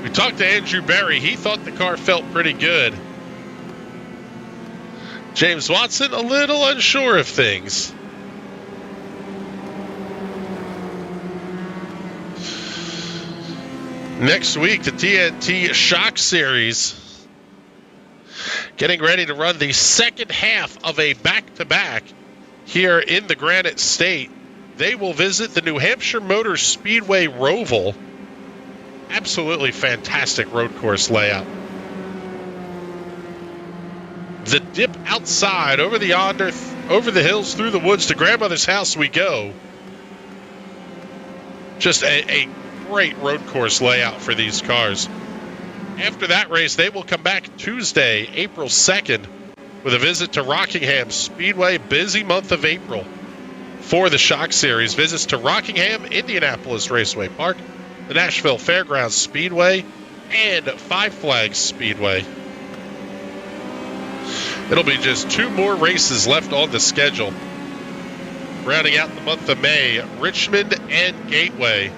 we talked to Andrew Berry. He thought the car felt pretty good. James Watson, a little unsure of things. Next week, the TNT Shock Series getting ready to run the second half of a back-to-back here in the Granite State. They will visit the New Hampshire Motor Speedway Roval. Absolutely fantastic road course layout. The dip outside, over the yonder, over the hills, through the woods to grandmother's house we go. Just a great road course layout for these cars. After that race, they will come back Tuesday, April 2nd, with a visit to Rockingham Speedway. Busy month of April for the Shock Series. Visits to Rockingham, Indianapolis Raceway Park, the Nashville Fairgrounds Speedway, and Five Flags Speedway. It'll be just 2 more races left on the schedule. Rounding out the month of May, Richmond and Gateway.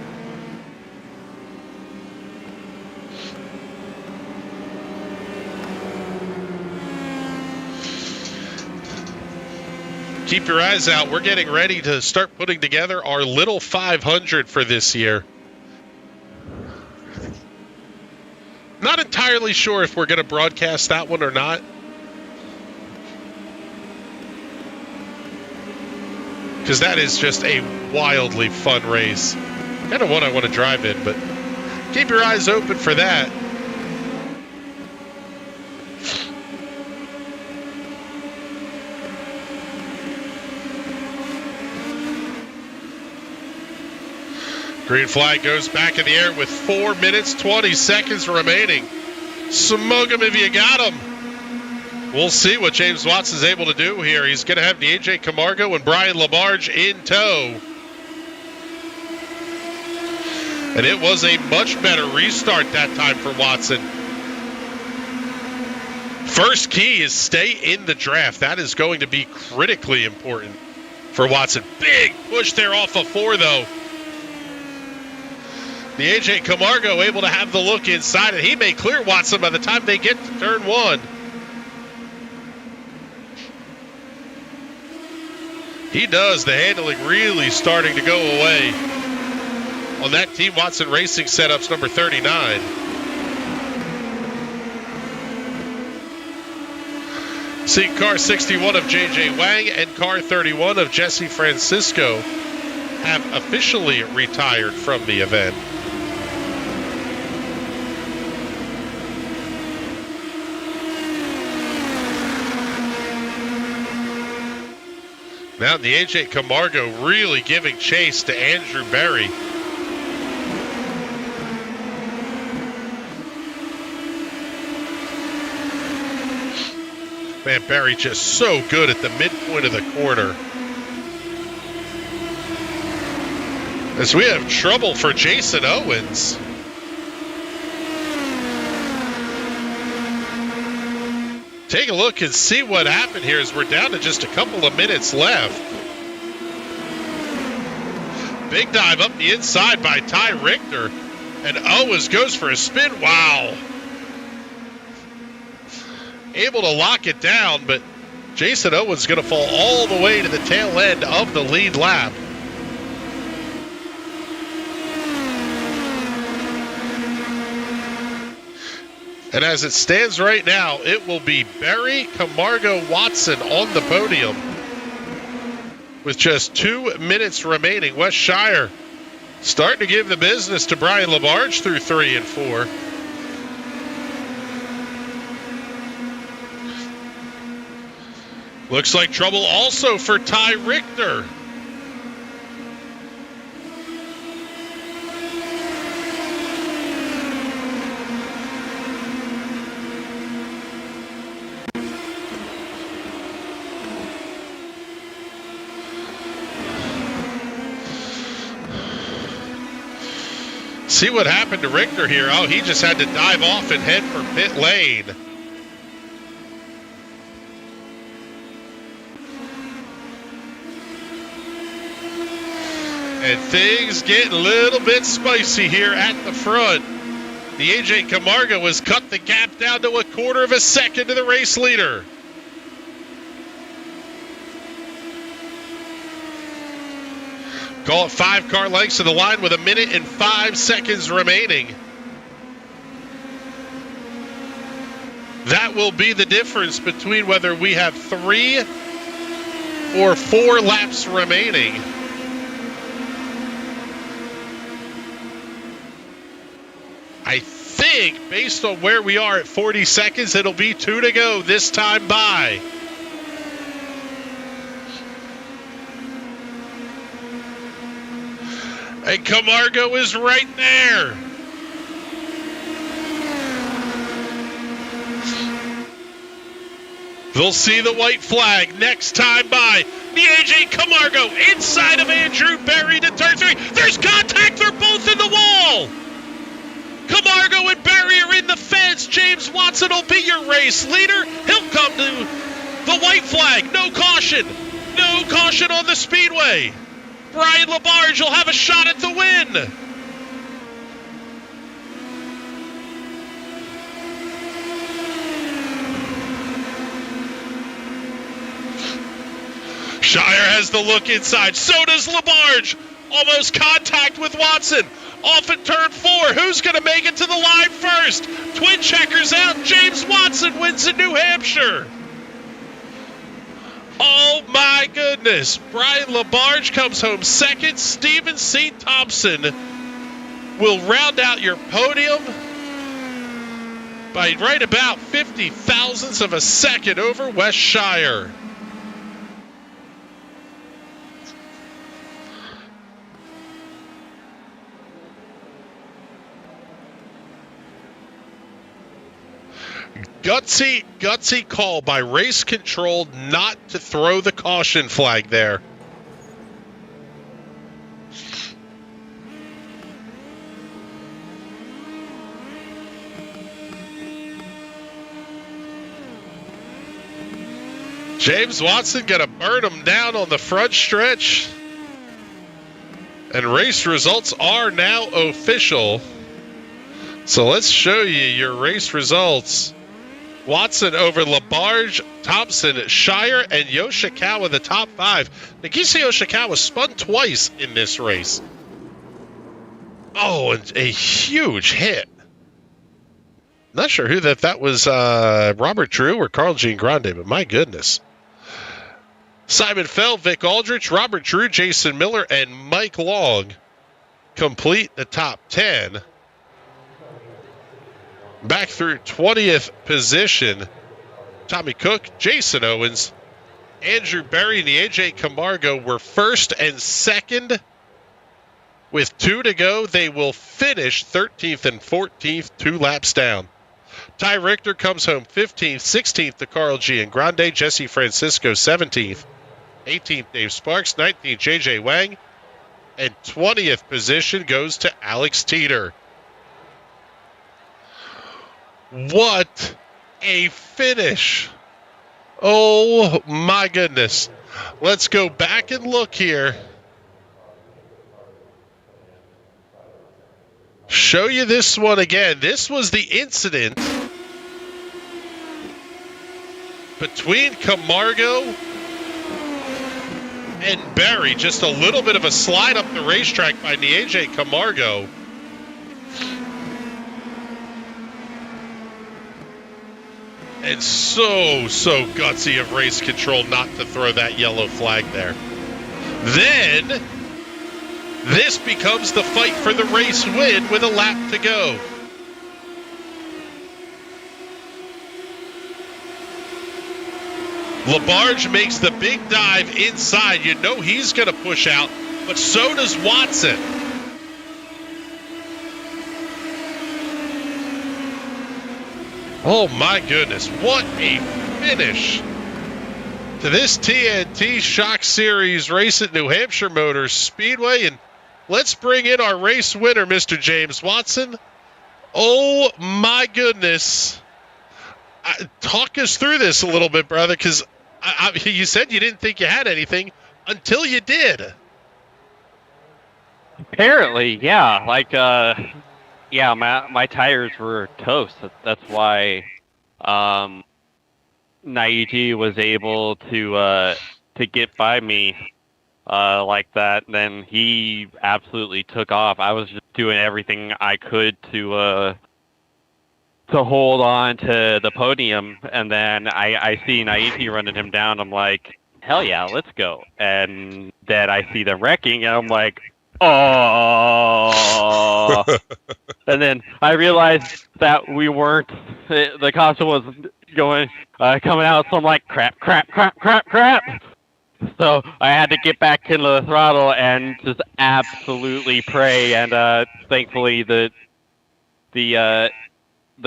Keep your eyes out. We're getting ready to start putting together our little 500 for this year. Not entirely sure if we're going to broadcast that one or not. Because that is just a wildly fun race. Kind of one I want to drive in, but keep your eyes open for that. Green flag goes back in the air with 4 minutes, 20 seconds remaining. Smoke him if you got him. We'll see what James Watson's able to do here. He's going to have the AJ Camargo and Brian Lamarge in tow. And it was a much better restart that time for Watson. First key is stay in the draft. That is going to be critically important for Watson. Big push there off of 4, though. The AJ Camargo able to have the look inside, and he may clear Watson by the time they get to turn 1. He does. The handling really starting to go away on that Team Watson Racing setup's number 39. See, car 61 of JJ Wang and car 31 of Jesse Francisco have officially retired from the event. Now the AJ Camargo really giving chase to Andrew Berry. Man, Berry just so good at the midpoint of the corner. As we have trouble for Jason Owens. Take a look and see what happened here as we're down to just a couple of minutes left. Big dive up the inside by Ty Richter. And Owens goes for a spin. Wow. Able to lock it down, but Jason Owens is going to fall all the way to the tail end of the lead lap. And as it stands right now, it will be Barry Camargo Watson on the podium with just 2 minutes remaining. West Shire starting to give the business to Brian LaBarge through 3 and 4. Looks like trouble also for Ty Richter. See what happened to Richter here. Oh, he just had to dive off and head for pit lane. And things get a little bit spicy here at the front. The AJ Camargo has cut the gap down to a quarter of a second to the race leader. Call it 5 car lengths to the line with 1 minute and 5 seconds remaining. That will be the difference between whether we have 3 or 4 laps remaining. I think, based on where we are at 40 seconds, it'll be 2 to go this time by. And Camargo is right there. They'll see the white flag next time by. The AJ Camargo inside of Andrew Berry to turn 3. There's contact. They're both in the wall. Camargo and Berry are in the fence. James Watson will be your race leader. He'll come to the white flag. No caution. No caution on the speedway. Brian LaBarge will have a shot at the win. Shire has the look inside. So does LaBarge. Almost contact with Watson. Off at turn 4. Who's going to make it to the line first? Twin checkers out. James Watson wins in New Hampshire. Oh my goodness. Brian LaBarge comes home second. Stephen C. Thompson will round out your podium by right about 50 thousandths of a second over West Shire. Gutsy call by Race Control not to throw the caution flag there. James Watson gonna burn him down on the front stretch. And race results are now official. So let's show you your race results. Watson over LaBarge, Thompson, Shire, and Yoshikawa, the top 5. Nagisa Yoshikawa spun twice in this race. Oh, and a huge hit. Not sure who that was, Robert Drew or Carl Jean Grande, but my goodness. Simon Fell, Vic Aldrich, Robert Drew, Jason Miller, and Mike Long complete the top 10. Back through 20th position, Tommy Cook, Jason Owens, Andrew Berry, and the AJ Camargo were first and second. With 2 to go, they will finish 13th and 14th, 2 laps down. Ty Richter comes home 15th, 16th to Carl G. and Grande, Jesse Francisco 17th, 18th Dave Sparks, 19th JJ Wang, And 20th position goes to Alex Teeter. What a finish. Oh, my goodness. Let's go back and look here. Show you this one again. This was the incident between Camargo and Berry. Just a little bit of a slide up the racetrack by Nieje Camargo. And so gutsy of race control not to throw that yellow flag there. Then, this becomes the fight for the race win with a lap to go. Labarge makes the big dive inside. You know he's going to push out, but so does Watson. Oh my goodness, what a finish to this TNT Shock Series race at New Hampshire Motor Speedway. And let's bring in our race winner, Mr. James Watson. Oh my goodness. Talk us through this a little bit, brother, because you said you didn't think you had anything until you did. Apparently, yeah. Yeah, my tires were toast. That's why Naiji was able to get by me like that. And then he absolutely took off. I was just doing everything I could to hold on to the podium, and then I see Naiji running him down. I'm like, hell yeah, let's go. And then I see them wrecking, and I'm like, oh. And then I realized that we weren't, the console was coming out, so I'm like, crap. So I had to get back into the throttle and just absolutely pray, and thankfully the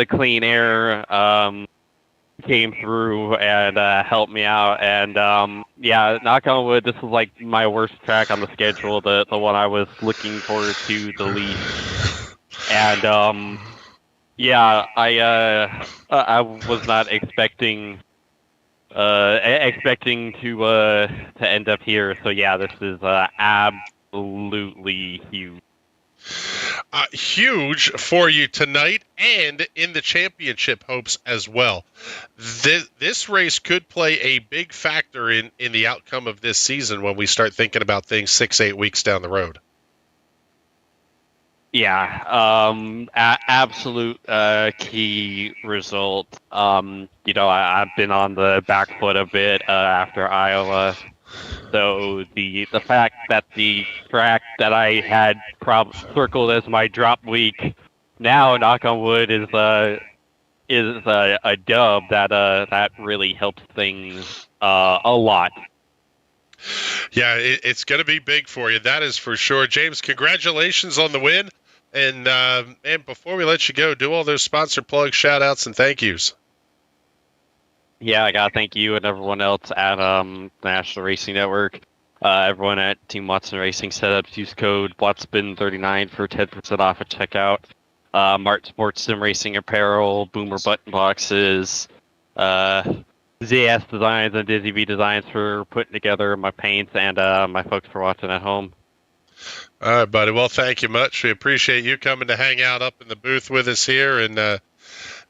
clean air came through and helped me out. And yeah, knock on wood, this was like my worst track on the schedule, the one I was looking forward to the least. And yeah, I was not expecting to end up here. So yeah, this is absolutely huge. Huge for you tonight and in the championship hopes as well. This race could play a big factor in the outcome of this season when we start thinking about things 6-8 weeks down the road. Yeah, absolute key result. You know, I've been on the back foot a bit after Iowa. So the fact that the track that I had circled as my drop week now, knock on wood, is a dub that really helps things a lot. Yeah, it's going to be big for you. That is for sure. James, congratulations on the win. And before we let you go, do all those sponsor plugs, shout outs, and thank yous. Yeah, I got to thank you and everyone else at National Racing Network. Everyone at Team Watson Racing Setups, use code WATSPIN39 for 10% off at checkout. Mart Sports Sim Racing Apparel, Boomer Button Boxes, ZS Designs and Dizzy V Designs for putting together my paints, and my folks for watching at home. All right, buddy. Well, thank you much. We appreciate you coming to hang out up in the booth with us here. And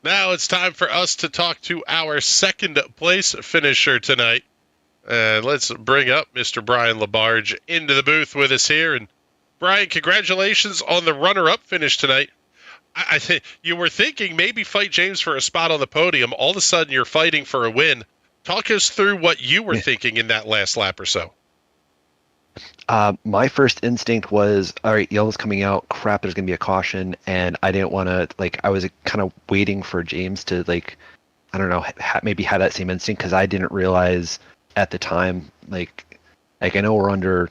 now it's time for us to talk to our second place finisher tonight. Let's bring up Mr. Brian Labarge into the booth with us here. And Brian, congratulations on the runner-up finish tonight. I think you were thinking maybe fight James for a spot on the podium. All of a sudden, you're fighting for a win. Talk us through what you were thinking in that last lap or so. My first instinct was, all right, yellow's coming out. Crap, there's going to be a caution. And I didn't want to, I was kind of waiting for James to, I don't know, maybe have that same instinct, because I didn't realize at the time, I know we're under,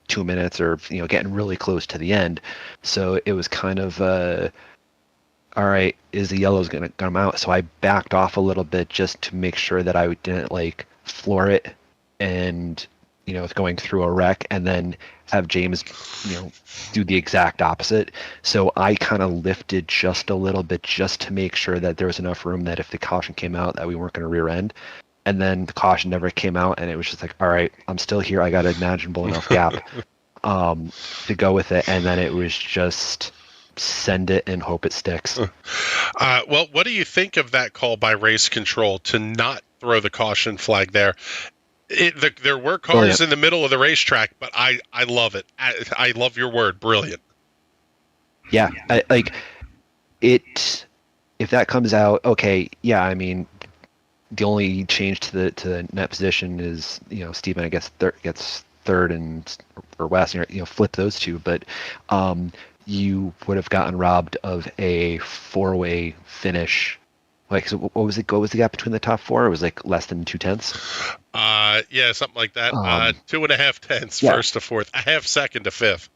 2 minutes or, getting really close to the end. So it was kind of, all right, is the yellow's going to come out? So I backed off a little bit just to make sure that I didn't, floor it and going through a wreck, and then have James, do the exact opposite. So I kind of lifted just a little bit just to make sure that there was enough room that if the caution came out that we weren't going to rear end. And then the caution never came out, and it was just like, all right, I'm still here. I got an imaginable enough gap to go with it. And then it was just send it and hope it sticks. Well, what do you think of that call by race control to not throw the caution flag there? There were cars in the middle of the racetrack, but I love it. I love your word, brilliant. Yeah, if that comes out, okay, yeah, I mean, the only change to the net position is, Steven, I guess, gets third or West, flip those two, but you would have gotten robbed of a 4-way finish. Like, so what was the gap between the top four? It was like less than 2/10. Yeah, something like that. 2.5 tenths, first to fourth, a half second to fifth.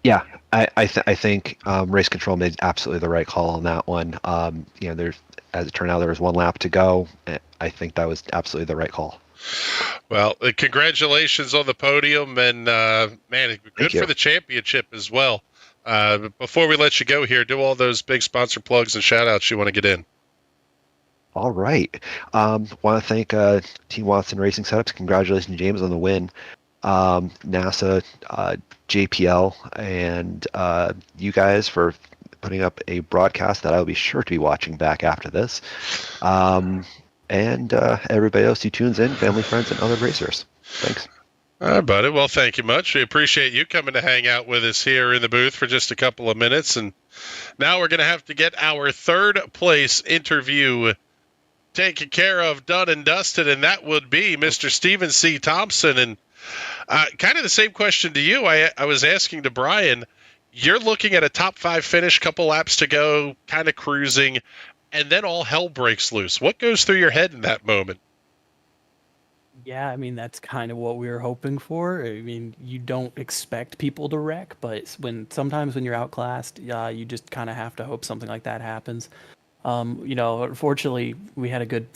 Yeah, I think race control made absolutely the right call on that one. There's, as it turned out, there was one lap to go. I think that was absolutely the right call. Well, congratulations on the podium, and man, good for the championship as well. Before we let you go here, do all those big sponsor plugs and shout-outs you want to get in. All right. Want to thank Team Watson Racing Setups. Congratulations, James, on the win. NASA, JPL, and you guys for putting up a broadcast that I'll be sure to be watching back after this. And everybody else who tunes in, family, friends, and other racers. Thanks. All right, buddy. Well, thank you much. We appreciate you coming to hang out with us here in the booth for just a couple of minutes. And now we're going to have to get our third place interview taken care of, done and dusted, and that would be Mr. Stephen C. Thompson. And kind of the same question to you I was asking to Brian. You're looking at a top 5 finish, couple laps to go, kind of cruising, and then all hell breaks loose. What goes through your head in that moment? Yeah, I mean, that's kind of what we were hoping for. I mean, you don't expect people to wreck, but sometimes when you're outclassed, you just kind of have to hope something like that happens. Unfortunately, we had a good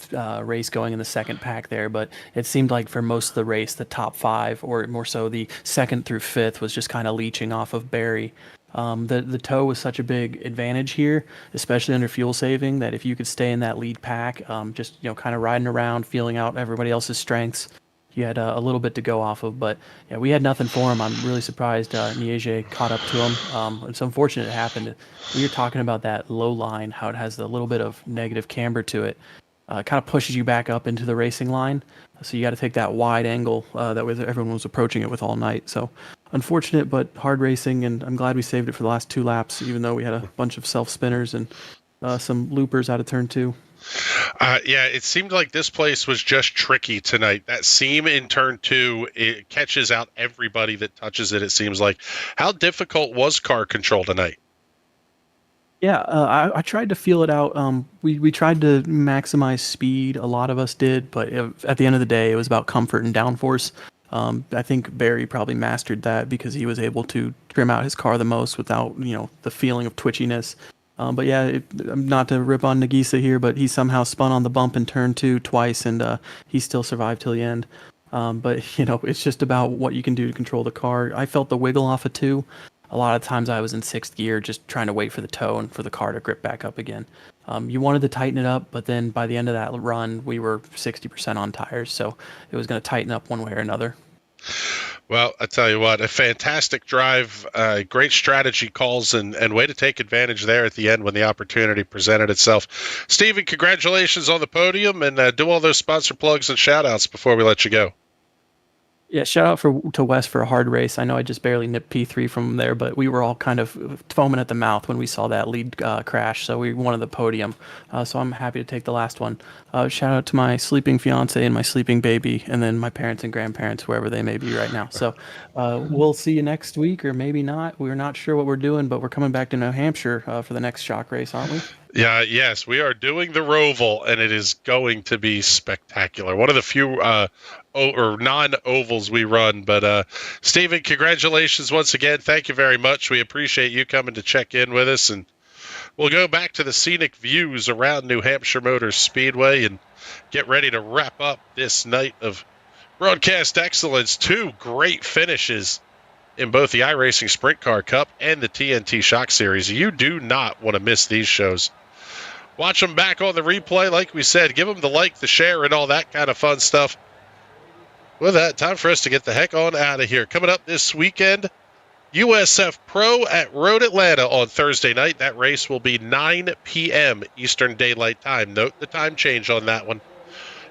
race going in the second pack there, but it seemed like for most of the race, the top 5, or more so the second through 5th, was just kind of leeching off of Barry. The tow was such a big advantage here, especially under fuel saving, that if you could stay in that lead pack, just kind of riding around, feeling out everybody else's strengths, you had a little bit to go off of. But yeah, we had nothing for him. I'm really surprised Niege caught up to him. It's unfortunate it happened. We were talking about that low line, how it has a little bit of negative camber to it. Kind of pushes you back up into the racing line. So you got to take that wide angle that everyone was approaching it with all night. So unfortunate, but hard racing, and I'm glad we saved it for the last 2 laps, even though we had a bunch of self-spinners and some loopers out of turn 2. Yeah, it seemed like this place was just tricky tonight. That seam in turn 2, it catches out everybody that touches it seems like. How difficult was car control tonight? Yeah, I tried to feel it out. We tried to maximize speed. A lot of us did, but at the end of the day, it was about comfort and downforce. I think Barry probably mastered that because he was able to trim out his car the most without, the feeling of twitchiness. But yeah, not to rip on Nagisa here, but he somehow spun on the bump in turn 2 twice, and he still survived till the end. But it's just about what you can do to control the car. I felt the wiggle off of 2. A lot of times I was in 6th gear just trying to wait for the tow and for the car to grip back up again. You wanted to tighten it up, but then by the end of that run, we were 60% on tires, so it was going to tighten up one way or another. Well, I tell you what, a fantastic drive, great strategy calls, and way to take advantage there at the end when the opportunity presented itself. Steven, congratulations on the podium, and do all those sponsor plugs and shout-outs before we let you go. Yeah, shout out to Wes for a hard race. I know I just barely nipped P3 from there, but we were all kind of foaming at the mouth when we saw that lead crash, so we wanted the podium. So I'm happy to take the last one. Shout out to my sleeping fiance and my sleeping baby, and then my parents and grandparents, wherever they may be right now. So we'll see you next week, or maybe not. We're not sure what we're doing, but we're coming back to New Hampshire for the next shock race, aren't we? Yeah, yes, we are doing the Roval, and it is going to be spectacular. One of the few or non-ovals we run. But Steven, congratulations once again. Thank you very much. We appreciate you coming to check in with us, and we'll go back to the scenic views around New Hampshire Motor Speedway and get ready to wrap up this night of Broadcast excellence, 2 great finishes in both the iRacing Sprint Car Cup and the TNT Shock Series. You do not want to miss these shows. Watch them back on the replay. Like we said, give them the like, the share, and all that kind of fun stuff. With that, time for us to get the heck on out of here. Coming up this weekend, USF Pro at Road Atlanta on Thursday night. That race will be 9 p.m. Eastern Daylight Time. Note the time change on that one.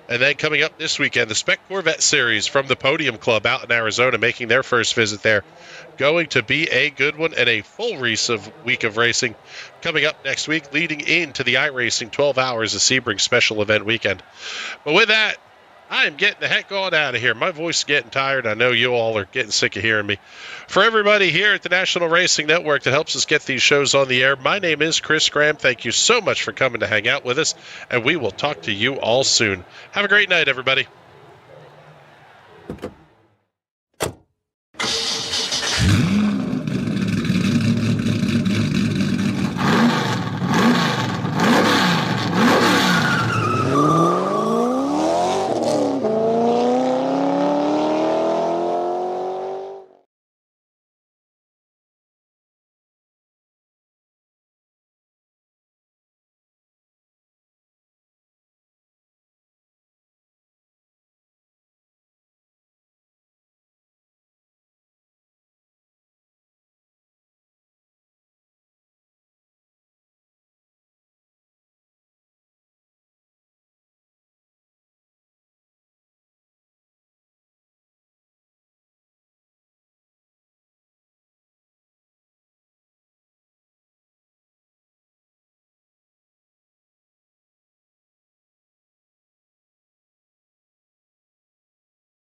And then coming up this weekend, the Spec Corvette Series from the Podium Club out in Arizona, making their first visit there. Going to be a good one and a full week of racing coming up next week, leading into the iRacing 12 Hours of Sebring Special Event Weekend. But with that, I am getting the heck on out of here. My voice is getting tired. I know you all are getting sick of hearing me. For everybody here at the National Racing Network that helps us get these shows on the air, my name is Chris Graham. Thank you so much for coming to hang out with us, and we will talk to you all soon. Have a great night, everybody.